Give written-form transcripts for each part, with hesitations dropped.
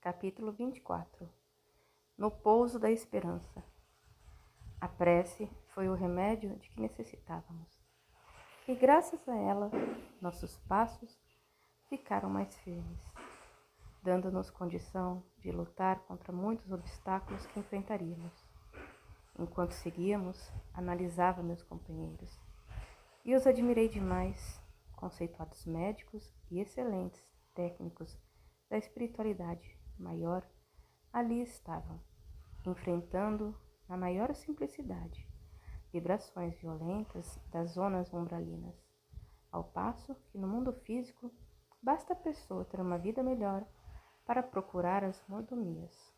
Capítulo 24. No pouso da esperança. A prece foi o remédio de que necessitávamos. E graças a ela, nossos passos ficaram mais firmes, dando-nos condição de lutar contra muitos obstáculos que enfrentaríamos. Enquanto seguíamos, analisava meus companheiros e os admirei demais, conceituados médicos e excelentes técnicos da espiritualidade maior, ali estavam, enfrentando, na maior simplicidade, vibrações violentas das zonas umbralinas, ao passo que no mundo físico basta a pessoa ter uma vida melhor para procurar as mordomias.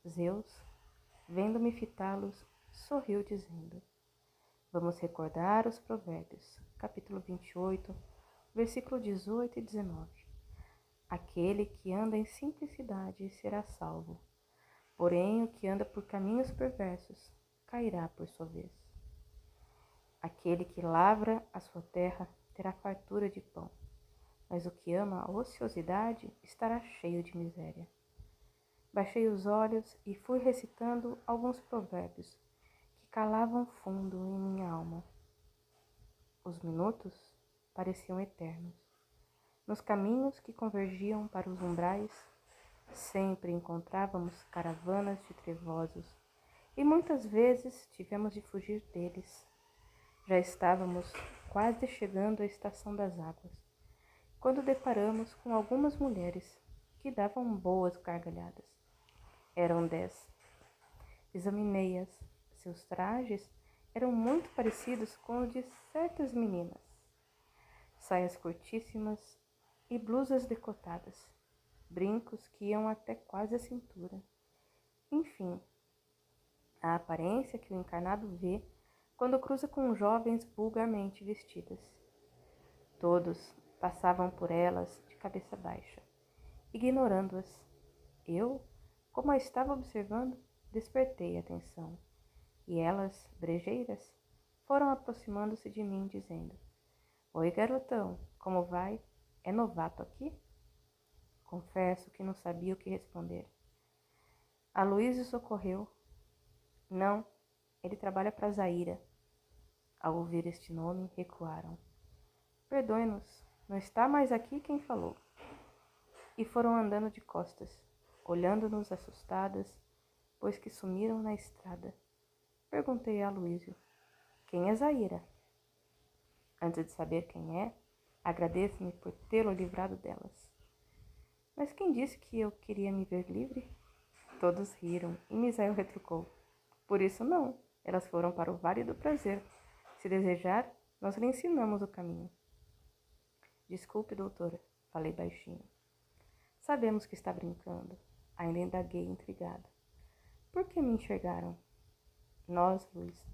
Zeus, vendo-me fitá-los, sorriu dizendo: vamos recordar os provérbios, capítulo 28, versículo 18 e 19. Aquele que anda em simplicidade será salvo, porém o que anda por caminhos perversos cairá por sua vez. Aquele que lavra a sua terra terá fartura de pão, mas o que ama a ociosidade estará cheio de miséria. Baixei os olhos e fui recitando alguns provérbios que calavam fundo em minha alma. Os minutos pareciam eternos. Nos caminhos que convergiam para os umbrais, sempre encontrávamos caravanas de trevosos e muitas vezes tivemos de fugir deles. Já estávamos quase chegando à estação das águas, quando deparamos com algumas mulheres que davam boas gargalhadas. Eram 10. Examinei-as. Seus trajes eram muito parecidos com os de certas meninas. Saias curtíssimas e blusas decotadas, brincos que iam até quase a cintura. Enfim, a aparência que o encarnado vê quando cruza com jovens vulgarmente vestidas. Todos passavam por elas de cabeça baixa, ignorando-as. Eu, como a estava observando, despertei a atenção, e elas, brejeiras, foram aproximando-se de mim, dizendo: oi, garotão, como vai? É novato aqui? Confesso que não sabia o que responder. Aloísio socorreu. Não, ele trabalha para Zaira. Ao ouvir este nome, recuaram. Perdoe-nos, não está mais aqui quem falou. E foram andando de costas, olhando-nos assustadas, pois que sumiram na estrada. Perguntei a Aloísio: quem é Zaira? Antes de saber quem é, agradeço-me por tê-lo livrado delas. Mas quem disse que eu queria me ver livre? Todos riram e Misael retrucou: por isso não, elas foram para o Vale do Prazer. Se desejar, nós lhe ensinamos o caminho. Desculpe, doutora, falei baixinho. Sabemos que está brincando, ainda indaguei intrigado. Por que me enxergaram? Nós, Luiz,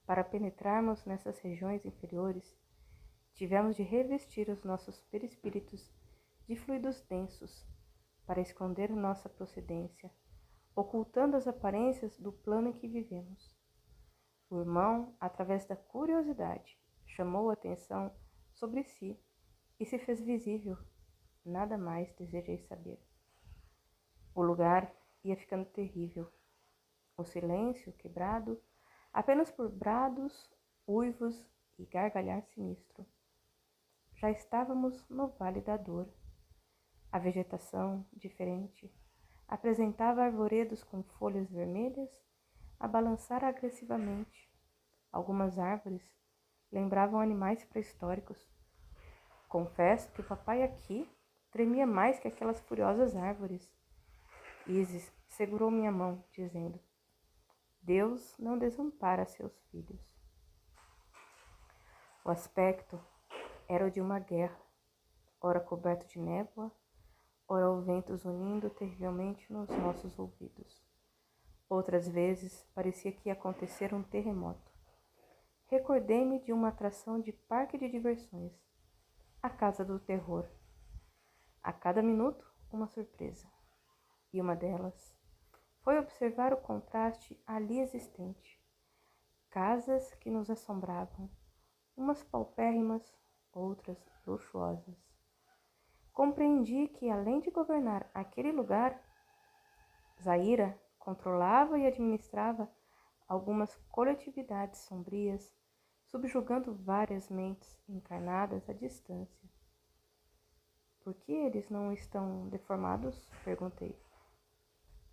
para penetrarmos nessas regiões inferiores, tivemos de revestir os nossos perispíritos de fluidos densos para esconder nossa procedência, ocultando as aparências do plano em que vivemos. O irmão, através da curiosidade, chamou a atenção sobre si e se fez visível. Nada mais desejei saber. O lugar ia ficando terrível. O silêncio quebrado apenas por brados, uivos e gargalhar sinistro. Já estávamos no Vale da Dor. A vegetação, diferente, apresentava arvoredos com folhas vermelhas a balançar agressivamente. Algumas árvores lembravam animais pré-históricos. Confesso que o papai aqui tremia mais que aquelas furiosas árvores. Isis segurou minha mão, dizendo: Deus não desampara seus filhos. O aspecto era o de uma guerra, ora coberto de névoa, ora o vento zunindo terrivelmente nos nossos ouvidos. Outras vezes parecia que ia acontecer um terremoto. Recordei-me de uma atração de parque de diversões, a Casa do Terror. A cada minuto, uma surpresa. E uma delas foi observar o contraste ali existente. Casas que nos assombravam, umas paupérrimas, outras luxuosas. compreendi que, além de governar aquele lugar, Zaira controlava e administrava algumas coletividades sombrias, subjugando várias mentes encarnadas à distância. Por que eles não estão deformados? Perguntei.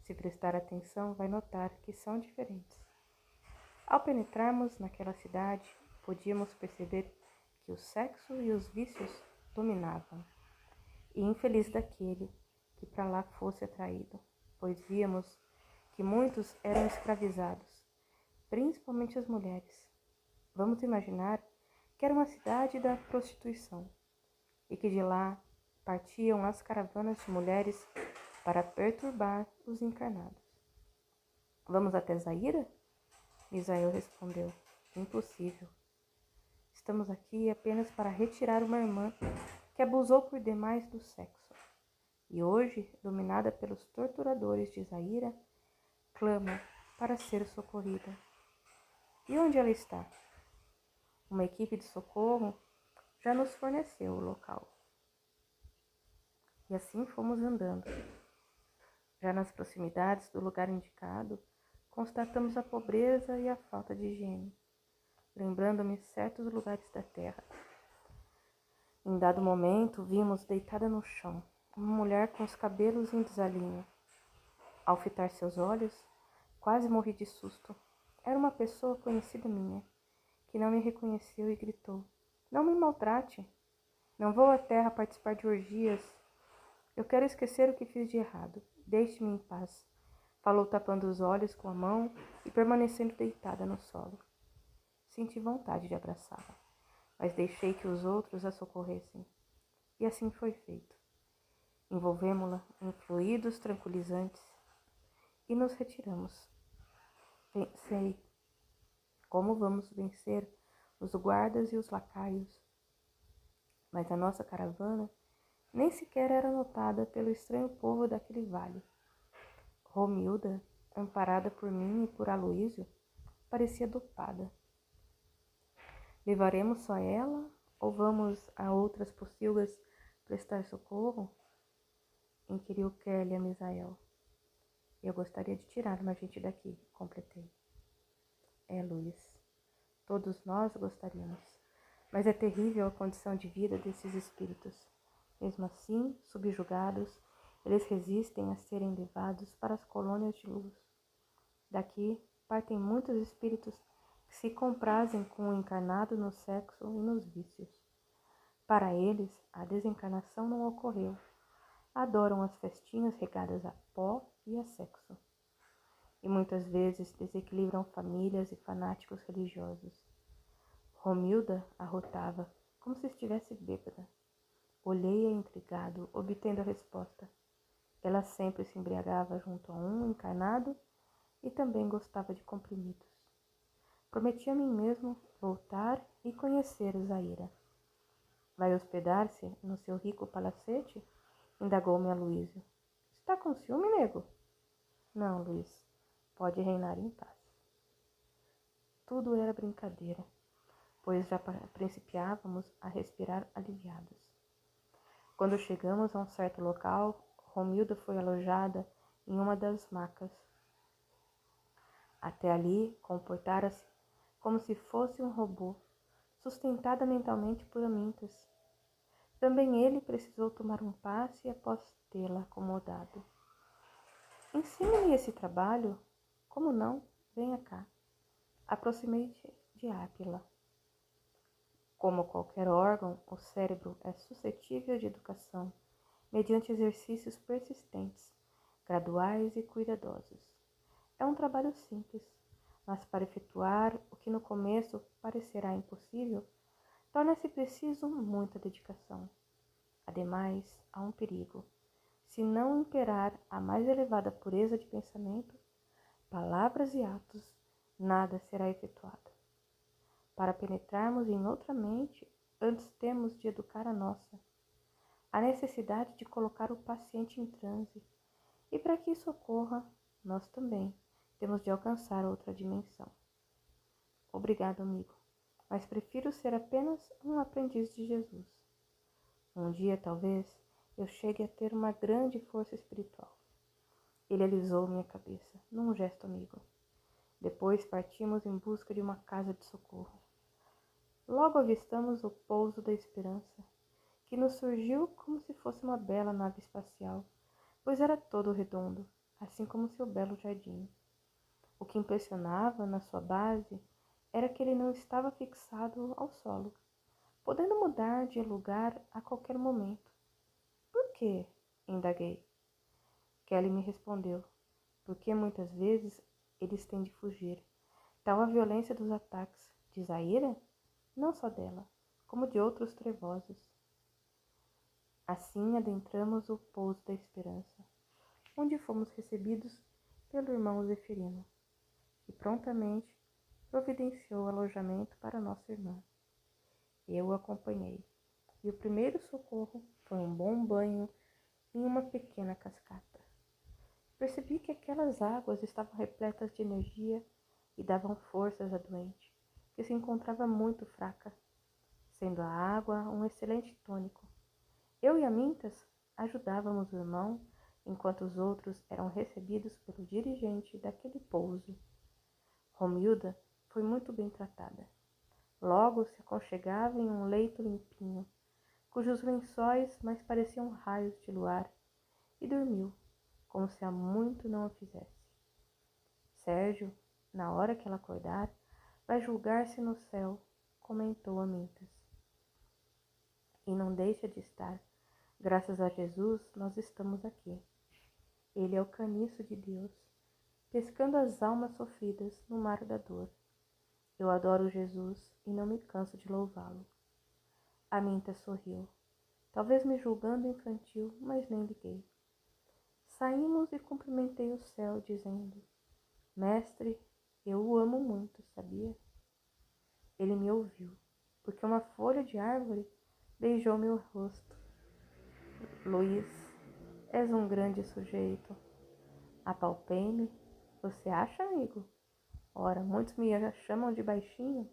Se prestar atenção, vai notar que são diferentes. Ao penetrarmos naquela cidade, podíamos perceber que o sexo e os vícios dominavam. E infeliz daquele que para lá fosse atraído, pois víamos que muitos eram escravizados, principalmente as mulheres. Vamos imaginar que era uma cidade da prostituição e que de lá partiam as caravanas de mulheres para perturbar os encarnados. Vamos até Zaira? Misael respondeu. Impossível. Estamos aqui apenas para retirar uma irmã que abusou por demais do sexo. E hoje, dominada pelos torturadores de Zaira, clama para ser socorrida. E onde ela está? Uma equipe de socorro já nos forneceu o local. E assim fomos andando. Já nas proximidades do lugar indicado, constatamos a pobreza e a falta de higiene, lembrando-me certos lugares da terra. Em dado momento, vimos deitada no chão uma mulher com os cabelos em desalinho. Ao fitar seus olhos, quase morri de susto. Era uma pessoa conhecida minha, que não me reconheceu e gritou: "Não me maltrate! Não vou à terra participar de orgias. Eu quero esquecer o que fiz de errado. Deixe-me em paz." Falou tapando os olhos com a mão e permanecendo deitada no solo. Senti vontade de abraçá-la, mas deixei que os outros a socorressem. E assim foi feito. Envolvemo-la em fluidos tranquilizantes e nos retiramos. Sei como vamos vencer os guardas e os lacaios, mas a nossa caravana nem sequer era notada pelo estranho povo daquele vale. Romilda, amparada por mim e por Aloísio, parecia dopada. Levaremos só ela ou vamos a outras pocilgas prestar socorro? Inquiriu Kelly a Misael. Eu gostaria de tirar uma gente daqui, completei. Luiz, todos nós gostaríamos, mas é terrível a condição de vida desses espíritos. Mesmo assim, subjugados, eles resistem a serem levados para as colônias de luz. Daqui partem muitos espíritos que se comprazem com o encarnado no sexo e nos vícios. Para eles, a desencarnação não ocorreu. Adoram as festinhas regadas a pó e a sexo. E muitas vezes desequilibram famílias e fanáticos religiosos. Romilda arrotava, como se estivesse bêbada. Olhei-a intrigado, obtendo a resposta. Ela sempre se embriagava junto a um encarnado e também gostava de comprimidos. Prometi a mim mesmo voltar e conhecer Zaira. Vai hospedar-se no seu rico palacete? Indagou-me Aloísio. Está com ciúme, nego? Não, Luiz. Pode reinar em paz. Tudo era brincadeira, pois já principiávamos a respirar aliviados. Quando chegamos a um certo local, Romilda foi alojada em uma das macas. Até ali, comportara-se como se fosse um robô, sustentada mentalmente por Amintas. Também ele precisou tomar um passe após tê-la acomodado. Ensine-me esse trabalho? Como não? Venha cá. Aproximei-me de Ápila. Como qualquer órgão, o cérebro é suscetível de educação, mediante exercícios persistentes, graduais e cuidadosos. É um trabalho simples, mas para efetuar o que no começo parecerá impossível, torna-se preciso muita dedicação. Ademais, há um perigo. Se não imperar a mais elevada pureza de pensamento, palavras e atos, nada será efetuado. Para penetrarmos em outra mente, antes temos de educar a nossa. A necessidade de colocar o paciente em transe. E para que isso ocorra, nós também temos de alcançar outra dimensão. Obrigado, amigo, mas prefiro ser apenas um aprendiz de Jesus. Um dia, talvez, eu chegue a ter uma grande força espiritual. Ele alisou minha cabeça, num gesto amigo. Depois partimos em busca de uma casa de socorro. Logo avistamos o pouso da Esperança, que nos surgiu como se fosse uma bela nave espacial, pois era todo redondo, assim como seu belo jardim. O que impressionava na sua base era que ele não estava fixado ao solo, podendo mudar de lugar a qualquer momento. Por quê? Indaguei. Kelly me respondeu. Porque muitas vezes eles têm de fugir. Tal a violência dos ataques de Zaira, não só dela, como de outros trevosos. Assim adentramos o pouso da Esperança, onde fomos recebidos pelo irmão Zeferino, que prontamente providenciou alojamento para nossa irmã. Eu o acompanhei, e o primeiro socorro foi um bom banho em uma pequena cascata. Percebi que aquelas águas estavam repletas de energia e davam forças à doente, que se encontrava muito fraca, sendo a água um excelente tônico. Eu e Amintas ajudávamos o irmão, enquanto os outros eram recebidos pelo dirigente daquele pouso. Romilda foi muito bem tratada. Logo se aconchegava em um leito limpinho, cujos lençóis mais pareciam raios de luar, e dormiu, como se há muito não o fizesse. Sérgio, na hora que ela acordar, vai julgar-se no céu, comentou Amintas. E não deixa de estar. Graças a Jesus, nós estamos aqui. Ele é o caniço de Deus, pescando as almas sofridas no mar da dor. Eu adoro Jesus e não me canso de louvá-lo. Aminta sorriu, talvez me julgando infantil, mas nem liguei. Saímos e cumprimentei o céu, dizendo: Mestre, eu o amo muito, sabia? Ele me ouviu, porque uma folha de árvore beijou meu rosto. Luiz, és um grande sujeito. Apalpei-me. Você acha, amigo? Ora, muitos me chamam de baixinho.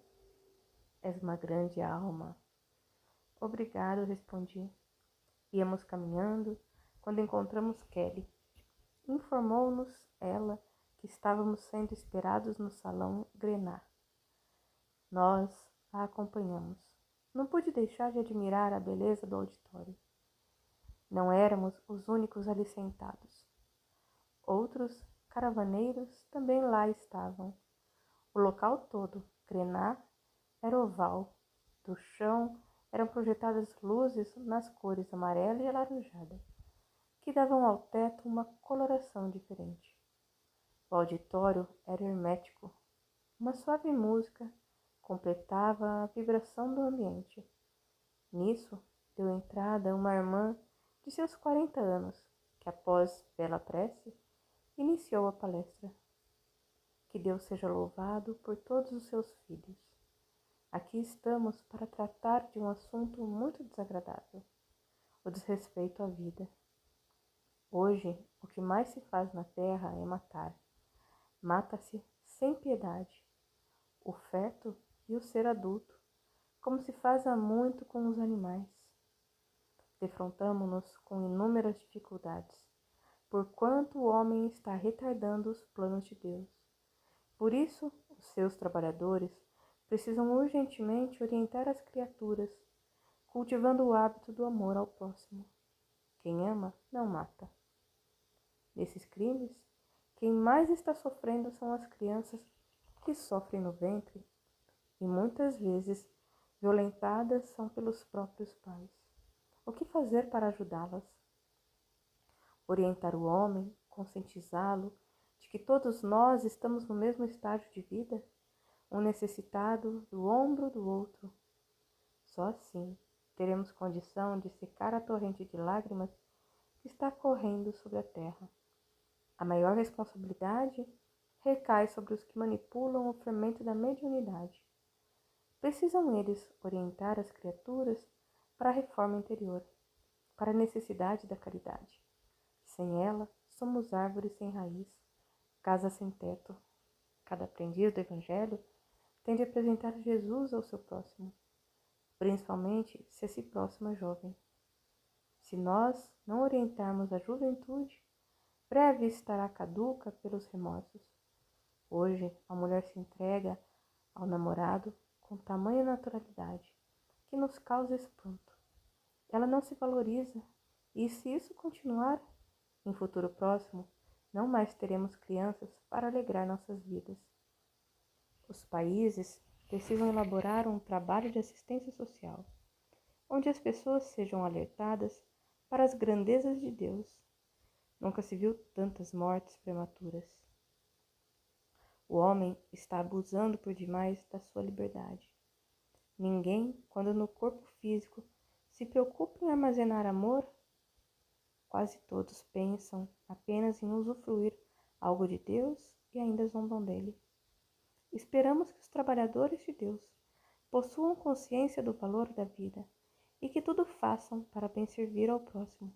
És uma grande alma. Obrigado, respondi. Íamos caminhando quando encontramos Kelly. Informou-nos ela que estávamos sendo esperados no salão Grenar. Nós a acompanhamos. Não pude deixar de admirar a beleza do auditório. Não éramos os únicos ali sentados. Outros caravaneiros também lá estavam. O local todo, Grenar, era oval. Do chão eram projetadas luzes nas cores amarela e alaranjada, que davam ao teto uma coloração diferente. O auditório era hermético. Uma suave música completava a vibração do ambiente. Nisso, deu entrada uma irmã de seus 40 anos, que após bela prece, iniciou a palestra. Que Deus seja louvado por todos os seus filhos. Aqui estamos para tratar de um assunto muito desagradável, o desrespeito à vida. Hoje, o que mais se faz na terra é matar. Mata-se sem piedade o feto e o ser adulto, como se faz há muito com os animais. Defrontamo-nos com inúmeras dificuldades, porquanto o homem está retardando os planos de Deus. Por isso, os seus trabalhadores precisam urgentemente orientar as criaturas, cultivando o hábito do amor ao próximo. Quem ama, não mata. Nesses crimes, quem mais está sofrendo são as crianças que sofrem no ventre e muitas vezes violentadas são pelos próprios pais. O que fazer para ajudá-las? Orientar o homem, conscientizá-lo de que todos nós estamos no mesmo estágio de vida, um necessitado do ombro do outro. Só assim teremos condição de secar a torrente de lágrimas que está correndo sobre a terra. A maior responsabilidade recai sobre os que manipulam o fermento da mediunidade. Precisam eles orientar as criaturas para a reforma interior, para a necessidade da caridade. Sem ela, somos árvores sem raiz, casa sem teto. Cada aprendiz do Evangelho tem de apresentar Jesus ao seu próximo, principalmente se esse próximo é jovem. Se nós não orientarmos a juventude, breve estará caduca pelos remorsos. Hoje, a mulher se entrega ao namorado com tamanha naturalidade que nos causa espanto. Ela não se valoriza, e se isso continuar, em futuro próximo, não mais teremos crianças para alegrar nossas vidas. Os países precisam elaborar um trabalho de assistência social, onde as pessoas sejam alertadas para as grandezas de Deus. Nunca se viu tantas mortes prematuras. O homem está abusando por demais da sua liberdade. Ninguém, quando no corpo físico, se preocupa em armazenar amor. Quase todos pensam apenas em usufruir algo de Deus e ainda zombam dele. Esperamos que os trabalhadores de Deus possuam consciência do valor da vida e que tudo façam para bem servir ao próximo.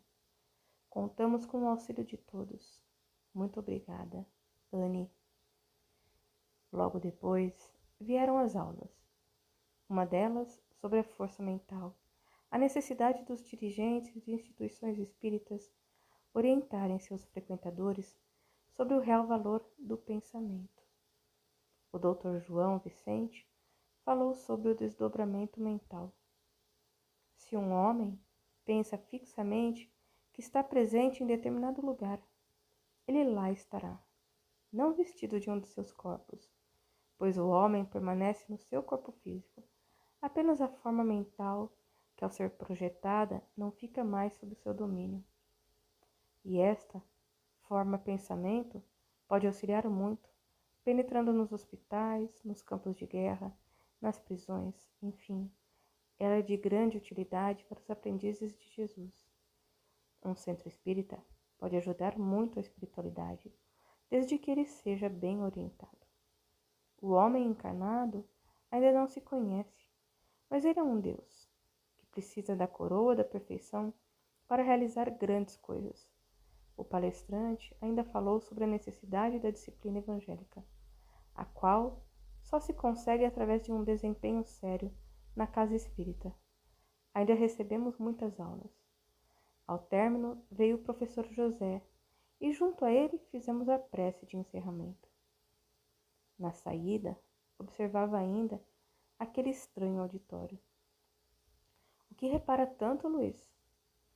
Contamos com o auxílio de todos. Muito obrigada, Anne. Logo depois, vieram as aulas. Uma delas sobre a força mental, a necessidade dos dirigentes de instituições espíritas orientarem seus frequentadores sobre o real valor do pensamento. O Dr. João Vicente falou sobre o desdobramento mental. Se um homem pensa fixamente que está presente em determinado lugar, ele lá estará, não vestido de um de seus corpos, pois o homem permanece no seu corpo físico. Apenas a forma mental, que ao ser projetada, não fica mais sob seu domínio. E esta forma pensamento pode auxiliar muito, penetrando nos hospitais, nos campos de guerra, nas prisões, enfim. Ela é de grande utilidade para os aprendizes de Jesus. Um centro espírita pode ajudar muito a espiritualidade, desde que ele seja bem orientado. O homem encarnado ainda não se conhece, mas ele é um Deus, que precisa da coroa da perfeição para realizar grandes coisas. O palestrante ainda falou sobre a necessidade da disciplina evangélica, a qual só se consegue através de um desempenho sério na casa espírita. Ainda recebemos muitas aulas. Ao término veio o professor José e junto a ele fizemos a prece de encerramento. Na saída, observava ainda aquele estranho auditório. O que repara tanto, Luiz?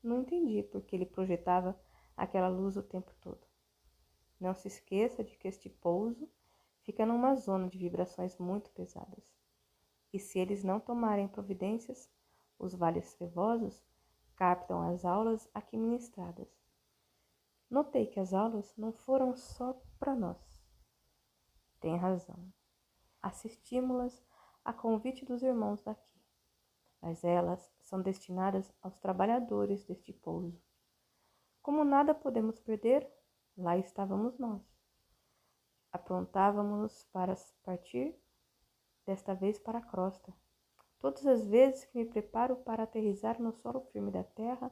Não entendi porque ele projetava aquela luz o tempo todo. Não se esqueça de que este pouso fica numa zona de vibrações muito pesadas. E se eles não tomarem providências, os vales trevosos captam as aulas aqui ministradas. Notei que as aulas não foram só para nós. Tem razão. Assistimos-las a convite dos irmãos daqui, mas elas são destinadas aos trabalhadores deste pouso. Como nada podemos perder, lá estávamos nós. Aprontávamos para partir, desta vez para a crosta. Todas as vezes que me preparo para aterrissar no solo firme da terra,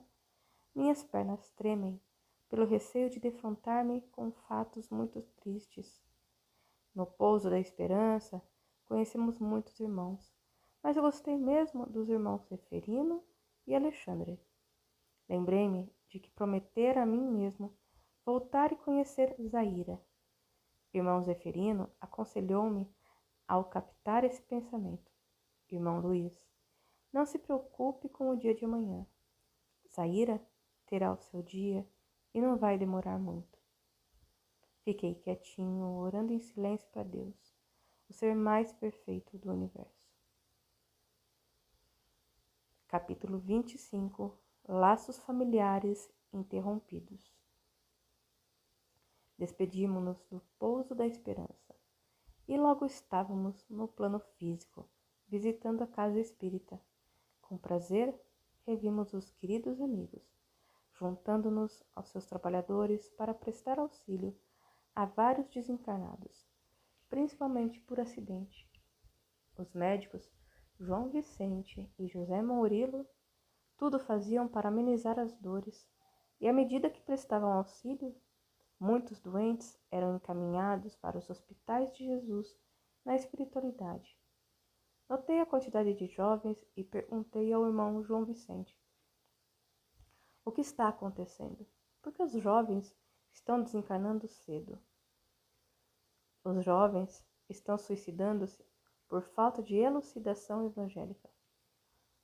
minhas pernas tremem pelo receio de defrontar-me com fatos muito tristes. No pouso da esperança, conhecemos muitos irmãos, mas eu gostei mesmo dos irmãos Zeferino e Alexandre. Lembrei-me de que prometera a mim mesmo voltar e conhecer Zaira. Irmão Zeferino aconselhou-me ao captar esse pensamento. Irmão Luiz, não se preocupe com o dia de amanhã. Zaira terá o seu dia e não vai demorar muito. Fiquei quietinho, orando em silêncio para Deus, o ser mais perfeito do universo. Capítulo 25. Laços familiares interrompidos. Despedimos-nos do pouso da esperança e logo estávamos no plano físico, visitando a casa espírita. Com prazer, revimos os queridos amigos, juntando-nos aos seus trabalhadores para prestar auxílio a vários desencarnados, principalmente por acidente. Os médicos João Vicente e José Murilo tudo faziam para amenizar as dores, e à medida que prestavam auxílio, muitos doentes eram encaminhados para os hospitais de Jesus na espiritualidade. Notei a quantidade de jovens e perguntei ao irmão João Vicente: O que está acontecendo? Por que os jovens estão desencarnando cedo? Os jovens estão suicidando-se por falta de elucidação evangélica.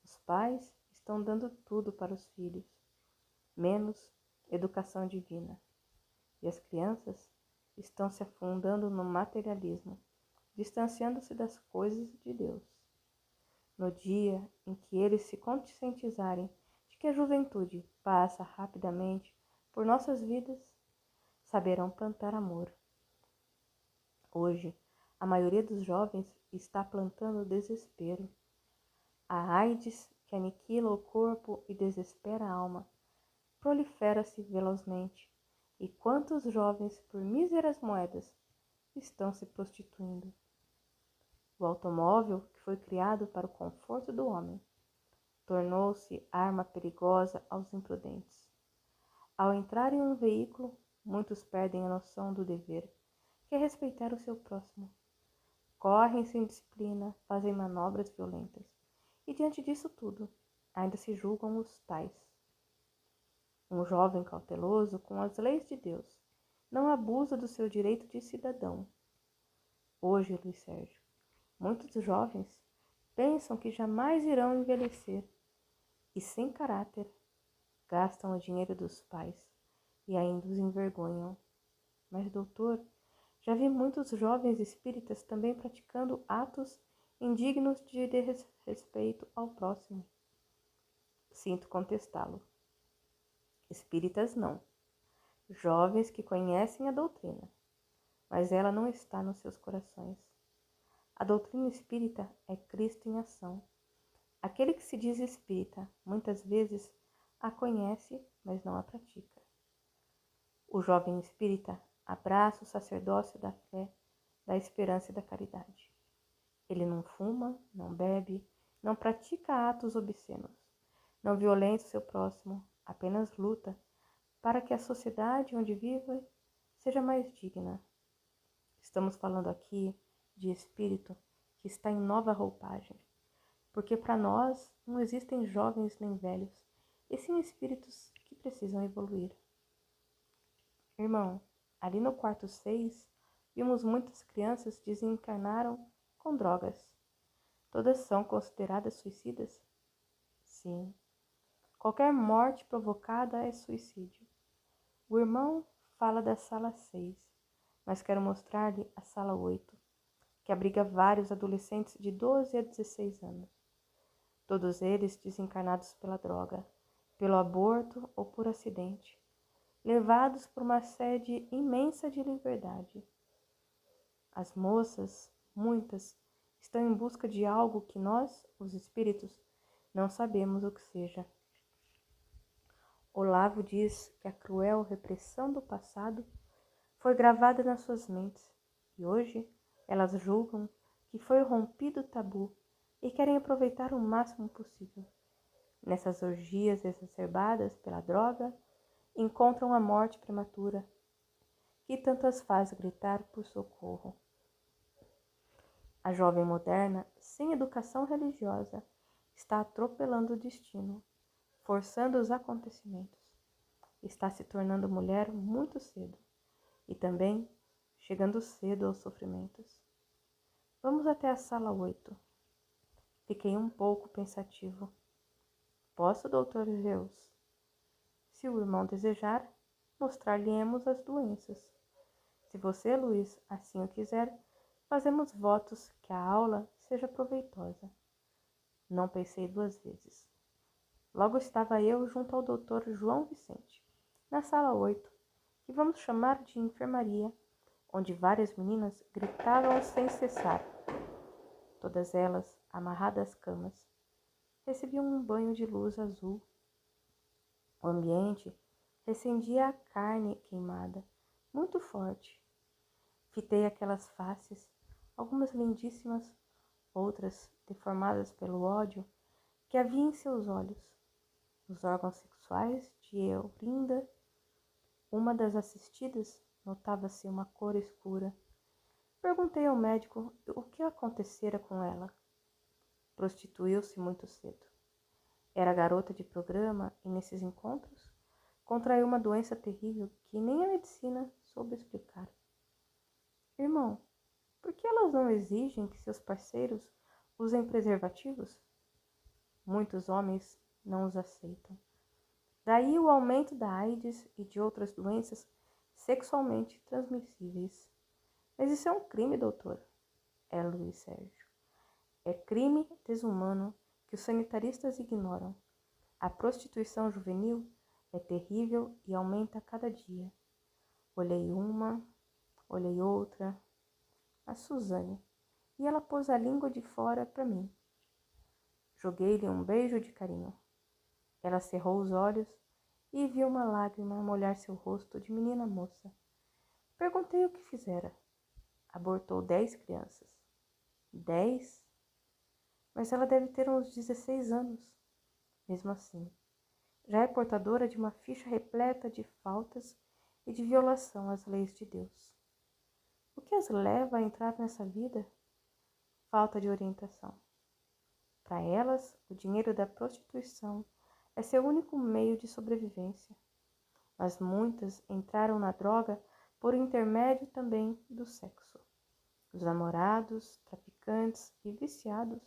Os pais estão dando tudo para os filhos, menos educação divina. E as crianças estão se afundando no materialismo, distanciando-se das coisas de Deus. No dia em que eles se conscientizarem de que a juventude passa rapidamente por nossas vidas, saberão plantar amor. Hoje, a maioria dos jovens está plantando desespero. A AIDS, que aniquila o corpo e desespera a alma, prolifera-se velozmente. E quantos jovens, por míseras moedas, estão se prostituindo? O automóvel, que foi criado para o conforto do homem, tornou-se arma perigosa aos imprudentes. Ao entrar em um veículo, muitos perdem a noção do dever, que é respeitar o seu próximo. Correm sem disciplina, fazem manobras violentas, e diante disso tudo, ainda se julgam os tais. Um jovem cauteloso com as leis de Deus não abusa do seu direito de cidadão. Hoje, Luiz Sérgio, muitos jovens pensam que jamais irão envelhecer e, sem caráter, gastam o dinheiro dos pais e ainda os envergonham. Mas, doutor, já vi muitos jovens espíritas também praticando atos indignos de desrespeito ao próximo. Sinto contestá-lo. Espíritas não. Jovens que conhecem a doutrina, mas ela não está nos seus corações. A doutrina espírita é Cristo em ação. Aquele que se diz espírita, muitas vezes a conhece, mas não a pratica. O jovem espírita abraça o sacerdócio da fé, da esperança e da caridade. Ele não fuma, não bebe, não pratica atos obscenos, não violenta o seu próximo, apenas luta para que a sociedade onde vive seja mais digna. Estamos falando aqui de espírito que está em nova roupagem, porque para nós não existem jovens nem velhos, e sim espíritos que precisam evoluir. Irmão, ali no quarto 6, vimos muitas crianças desencarnaram com drogas. Todas são consideradas suicidas? Sim. Qualquer morte provocada é suicídio. O irmão fala da sala 6, mas quero mostrar-lhe a sala 8, que abriga vários adolescentes de 12 a 16 anos. Todos eles desencarnados pela droga, pelo aborto ou por acidente, levados por uma sede imensa de liberdade. As moças, muitas, estão em busca de algo que nós, os espíritos, não sabemos o que seja. Olavo diz que a cruel repressão do passado foi gravada nas suas mentes e hoje elas julgam que foi rompido o tabu e querem aproveitar o máximo possível. Nessas orgias exacerbadas pela droga, encontram a morte prematura, que tanto as faz gritar por socorro. A jovem moderna, sem educação religiosa, está atropelando o destino, forçando os acontecimentos. Está se tornando mulher muito cedo e também chegando cedo aos sofrimentos. Vamos até a sala 8. Fiquei um pouco pensativo. Posso, doutor Zeus? Se o irmão desejar, mostrar-lhe-emos as doenças. Se você, Luiz, assim o quiser, fazemos votos que a aula seja proveitosa. Não pensei 2 vezes. Logo estava eu junto ao doutor João Vicente, na sala 8, que vamos chamar de enfermaria, onde várias meninas gritavam sem cessar. Todas elas, amarradas às camas, recebiam um banho de luz azul. O ambiente recendia a carne queimada, muito forte. Fitei aquelas faces, algumas lindíssimas, outras deformadas pelo ódio que havia em seus olhos. Os órgãos sexuais de Eurinda, uma das assistidas, notava-se uma cor escura. Perguntei ao médico o que acontecera com ela. Prostituiu-se muito cedo. Era garota de programa e nesses encontros contraiu uma doença terrível que nem a medicina soube explicar. Irmão, por que elas não exigem que seus parceiros usem preservativos? Muitos homens não os aceitam. Daí o aumento da AIDS e de outras doenças sexualmente transmissíveis. Mas isso é um crime, doutor. É, Luiz Sérgio. É crime desumano que os sanitaristas ignoram. A prostituição juvenil é terrível e aumenta a cada dia. Olhei uma, olhei outra, a Suzane, e ela pôs a língua de fora para mim. Joguei-lhe um beijo de carinho. Ela cerrou os olhos e vi uma lágrima molhar seu rosto de menina moça. Perguntei o que fizera. Abortou 10 crianças. 10? Mas ela deve ter uns 16 anos. Mesmo assim, já é portadora de uma ficha repleta de faltas e de violação às leis de Deus. O que as leva a entrar nessa vida? Falta de orientação. Para elas, o dinheiro da prostituição é seu único meio de sobrevivência. Mas muitas entraram na droga por intermédio também do sexo. Os namorados, traficantes e viciados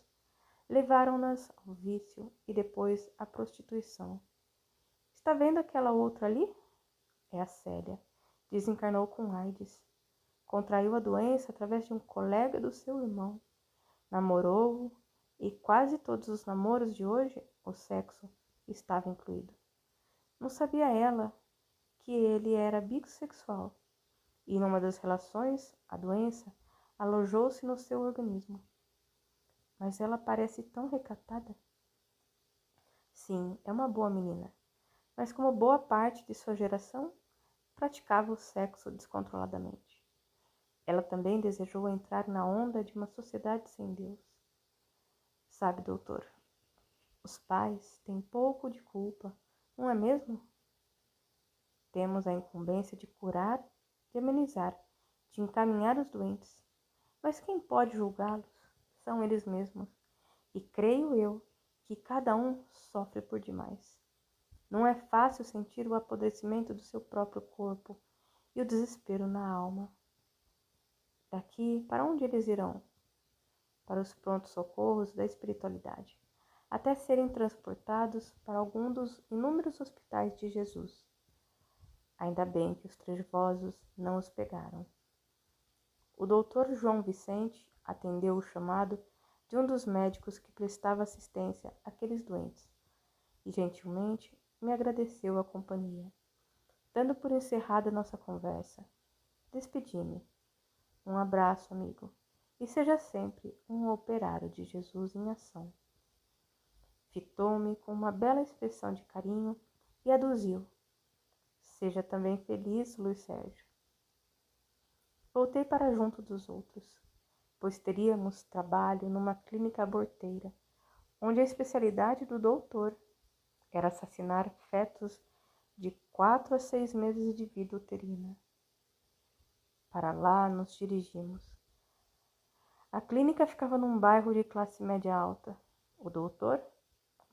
levaram-nas ao vício e depois à prostituição. Está vendo aquela outra ali? É a Célia. Desencarnou com AIDS. Contraiu a doença através de um colega do seu irmão. Namorou-o e quase todos os namoros de hoje o sexo estava incluído. Não sabia ela que ele era bissexual e numa das relações, a doença alojou-se no seu organismo. Mas ela parece tão recatada. Sim, é uma boa menina, mas como boa parte de sua geração, praticava o sexo descontroladamente. Ela também desejou entrar na onda de uma sociedade sem Deus. Sabe, doutor, os pais têm pouco de culpa, não é mesmo? Temos a incumbência de curar, de amenizar, de encaminhar os doentes. Mas quem pode julgá-los? São eles mesmos. E creio eu que cada um sofre por demais. Não é fácil sentir o apodrecimento do seu próprio corpo e o desespero na alma. Daqui, para onde eles irão? Para os prontos-socorros da espiritualidade, até serem transportados para algum dos inúmeros hospitais de Jesus. Ainda bem que os trevosos não os pegaram. O doutor João Vicente atendeu o chamado de um dos médicos que prestava assistência àqueles doentes e gentilmente me agradeceu a companhia. Dando por encerrada nossa conversa, despedi-me. Um abraço, amigo, e seja sempre um operário de Jesus em ação. Fitou-me com uma bela expressão de carinho e aduziu: seja também feliz, Luiz Sérgio. Voltei para junto dos outros, pois teríamos trabalho numa clínica aborteira, onde a especialidade do doutor era assassinar fetos de 4 a 6 meses de vida uterina. Para lá nos dirigimos. A clínica ficava num bairro de classe média alta. O doutor,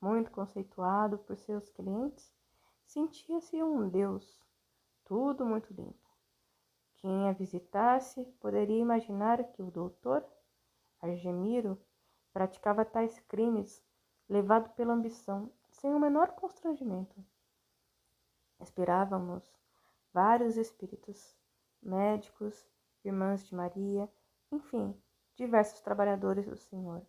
muito conceituado por seus clientes, sentia-se um deus, tudo muito limpo. Quem a visitasse poderia imaginar que o doutor, Argemiro, praticava tais crimes levado pela ambição, sem o menor constrangimento. Esperávamos vários espíritos, médicos, irmãs de Maria, enfim, diversos trabalhadores do Senhor.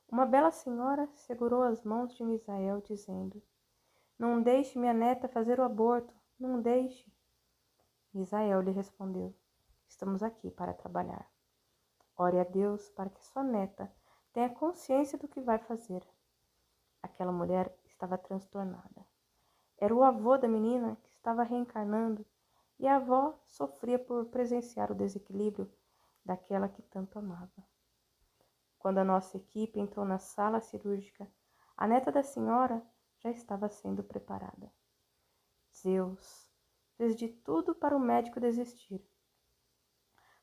Uma bela senhora segurou as mãos de Misael, dizendo: não deixe minha neta fazer o aborto, não deixe. Misael lhe respondeu: estamos aqui para trabalhar. Ore a Deus para que sua neta tenha consciência do que vai fazer. Aquela mulher estava transtornada. Era o avô da menina que estava reencarnando e a avó sofria por presenciar o desequilíbrio daquela que tanto amava. Quando a nossa equipe entrou na sala cirúrgica, a neta da senhora já estava sendo preparada. Zeus fez de tudo para o médico desistir.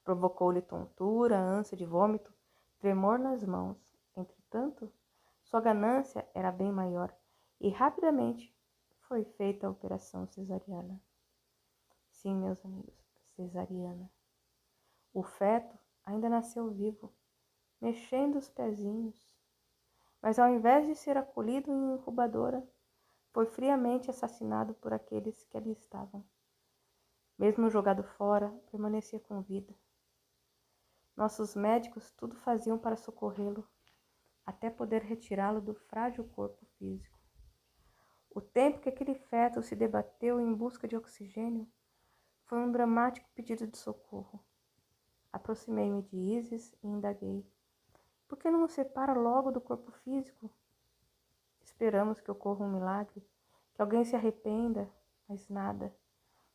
Provocou-lhe tontura, ânsia de vômito, tremor nas mãos. Entretanto, sua ganância era bem maior e rapidamente Foi feita a operação cesariana. Sim, meus amigos, cesariana. O feto ainda nasceu vivo, mexendo os pezinhos, mas ao invés de ser acolhido em incubadora, foi friamente assassinado por aqueles que ali estavam. Mesmo jogado fora, permanecia com vida. Nossos médicos tudo faziam para socorrê-lo, até poder retirá-lo do frágil corpo físico. O tempo que aquele feto se debateu em busca de oxigênio foi um dramático pedido de socorro. Aproximei-me de Isis e indaguei: por que não o separa logo do corpo físico? Esperamos que ocorra um milagre, que alguém se arrependa, mas nada.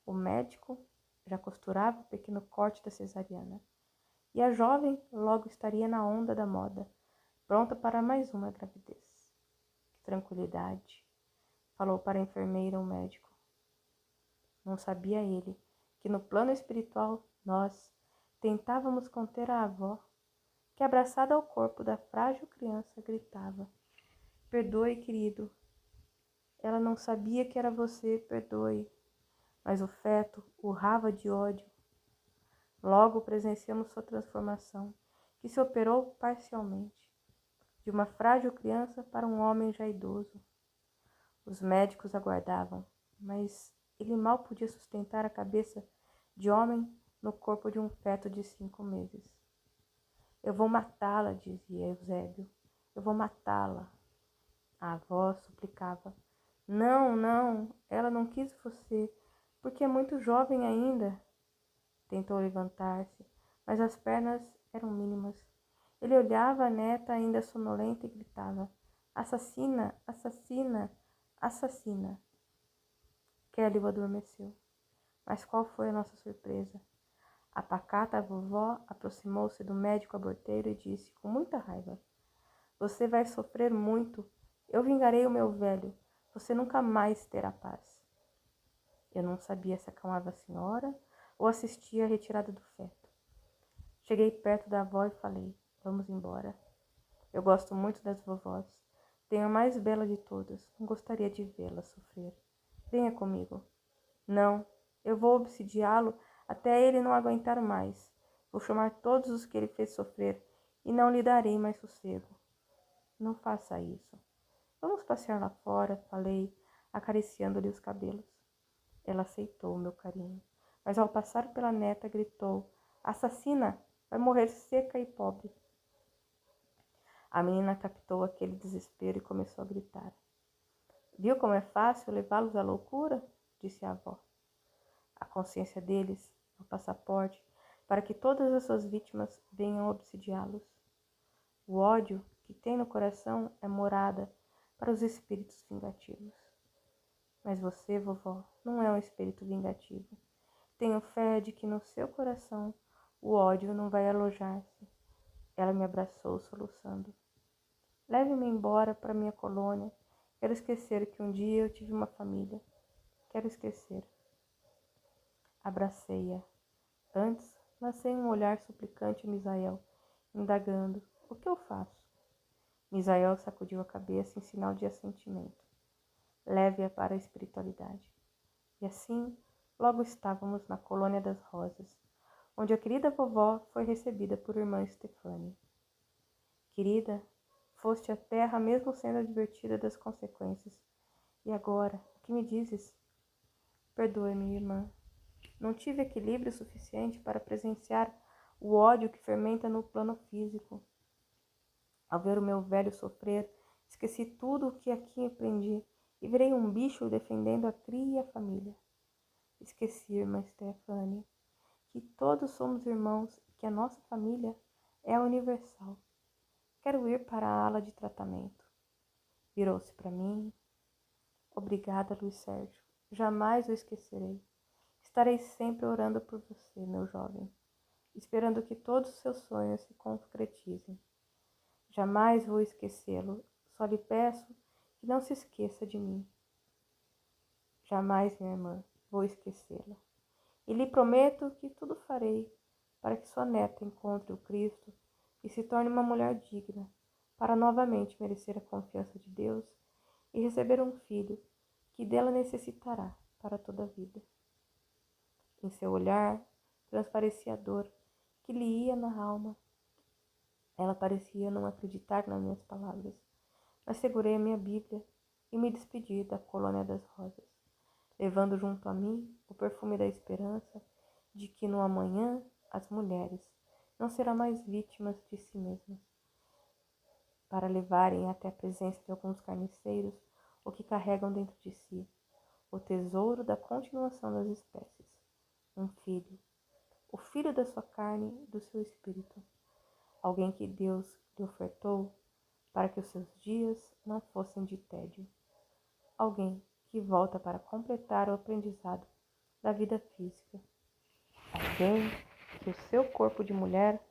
O médico já costurava o pequeno corte da cesariana, e a jovem logo estaria na onda da moda, pronta para mais uma gravidez. Que tranquilidade, falou para a enfermeira o médico. Não sabia ele que no plano espiritual nós tentávamos conter a avó, que abraçada ao corpo da frágil criança gritava: perdoe, querido. Ela não sabia que era você, perdoe. Mas o feto urrava de ódio. Logo presenciamos sua transformação, que se operou parcialmente, de uma frágil criança para um homem já idoso. Os médicos aguardavam, mas ele mal podia sustentar a cabeça de homem no corpo de um feto de 5 meses. Eu vou matá-la, dizia Eusébio. Eu vou matá-la. A avó suplicava. Não, não, ela não quis você, porque é muito jovem ainda. Tentou levantar-se, mas as pernas eram mínimas. Ele olhava a neta ainda sonolenta e gritava: assassina, assassina, assassina. Kelly o adormeceu. Mas qual foi a nossa surpresa? A pacata vovó aproximou-se do médico aborteiro e disse com muita raiva: você vai sofrer muito. Eu vingarei o meu velho. Você nunca mais terá paz. Eu não sabia se acalmava a senhora ou assistia à retirada do feto. Cheguei perto da avó e falei: vamos embora. Eu gosto muito das vovós. Tenho a mais bela de todas. Não gostaria de vê-la sofrer. Venha comigo. Não, eu vou obsidiá-lo até ele não aguentar mais. Vou chamar todos os que ele fez sofrer e não lhe darei mais sossego. Não faça isso. Vamos passear lá fora, falei, acariciando-lhe os cabelos. Ela aceitou o meu carinho, mas ao passar pela neta gritou: assassina, vai morrer seca e pobre. A menina captou aquele desespero e começou a gritar. Viu como é fácil levá-los à loucura? Disse a avó. A consciência deles é o passaporte para que todas as suas vítimas venham obsidiá-los. O ódio que tem no coração é morada para os espíritos vingativos. Mas você, vovó, não é um espírito vingativo. Tenho fé de que no seu coração o ódio não vai alojar-se. Ela me abraçou, soluçando. Leve-me embora para minha colônia. Quero esquecer que um dia eu tive uma família. Quero esquecer. Abracei-a. Antes, lancei um olhar suplicante a Misael, indagando: o que eu faço? Misael sacudiu a cabeça em sinal de assentimento. Leve-a para a espiritualidade. E assim, logo estávamos na Colônia das Rosas, onde a querida vovó foi recebida por irmã Stefânia. Querida, foste à terra mesmo sendo advertida das consequências. E agora, o que me dizes? Perdoe-me, irmã. Não tive equilíbrio suficiente para presenciar o ódio que fermenta no plano físico. Ao ver o meu velho sofrer, esqueci tudo o que aqui aprendi e virei um bicho defendendo a cria e a família. Esqueci, irmã Stefânia, que todos somos irmãos e que a nossa família é a universal. Quero ir para a ala de tratamento. Virou-se para mim. Obrigada, Luiz Sérgio. Jamais o esquecerei. Estarei sempre orando por você, meu jovem, esperando que todos os seus sonhos se concretizem. Jamais vou esquecê-lo. Só lhe peço que não se esqueça de mim. Jamais, minha irmã, vou esquecê-la. E lhe prometo que tudo farei para que sua neta encontre o Cristo e se torne uma mulher digna, para novamente merecer a confiança de Deus e receber um filho que dela necessitará para toda a vida. Em seu olhar transparecia a dor que lhe ia na alma. Ela parecia não acreditar nas minhas palavras, mas segurei a minha Bíblia e me despedi da colônia das rosas, levando junto a mim o perfume da esperança de que no amanhã as mulheres não serão mais vítimas de si mesmas, para levarem até a presença de alguns carniceiros o que carregam dentro de si, o tesouro da continuação das espécies, um filho, o filho da sua carne e do seu espírito, alguém que Deus lhe ofertou para que os seus dias não fossem de tédio, alguém que volta para completar o aprendizado da vida física, alguém que o seu corpo de mulher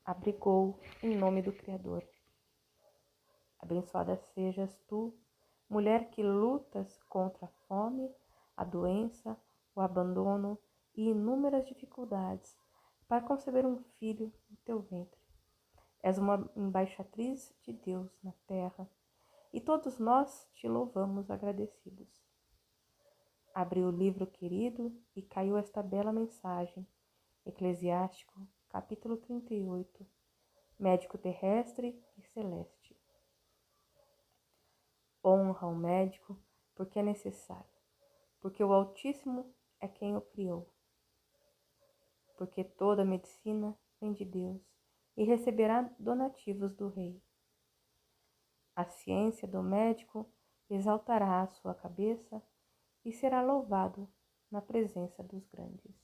abrigou em nome do Criador. Abençoada sejas tu, mulher que lutas contra a fome, a doença, o abandono e inúmeras dificuldades para conceber um filho no teu ventre. És uma embaixatriz de Deus na terra e todos nós te louvamos agradecidos. Abri o livro querido e caiu esta bela mensagem. Eclesiástico, capítulo 38, médico terrestre e celeste. Honra o médico porque é necessário, porque o Altíssimo é quem o criou, porque toda a medicina vem de Deus e receberá donativos do Rei. A ciência do médico exaltará a sua cabeça e será louvado na presença dos grandes.